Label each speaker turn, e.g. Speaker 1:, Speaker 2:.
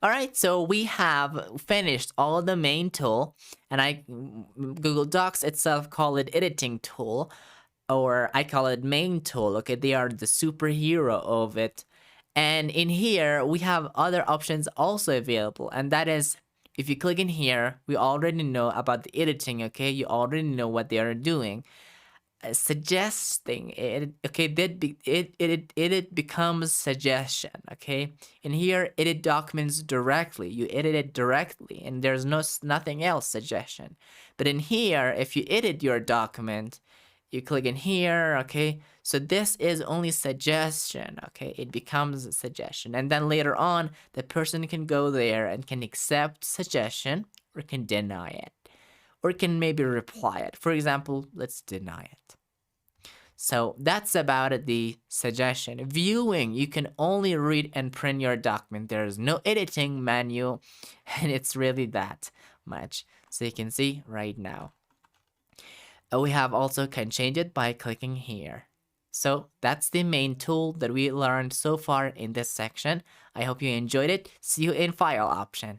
Speaker 1: All right, so we have finished all of the main tool, and Google Docs itself call it editing tool, or I call it main tool. Okay, they are the superhero of it. And in here, we have other options also available, and that is if you click in here, we already know about the editing. Okay, you already know what they are doing. Suggesting it, okay, it becomes suggestion. Okay, in here, edit documents directly, you edit it directly, and there's nothing else suggestion. But in here, if you edit your document, you click in here. Okay, so this is only suggestion. Okay, it becomes a suggestion, and then later on the person can go there and can accept suggestion or can deny it, or can maybe reply it. For example, let's deny it. So that's about the suggestion. Viewing, you can only read and print your document. There is no editing menu, and it's really that much. So you can see right now. We have also can change it by clicking here. So that's the main tool that we learned so far in this section. I hope you enjoyed it. See you in file option.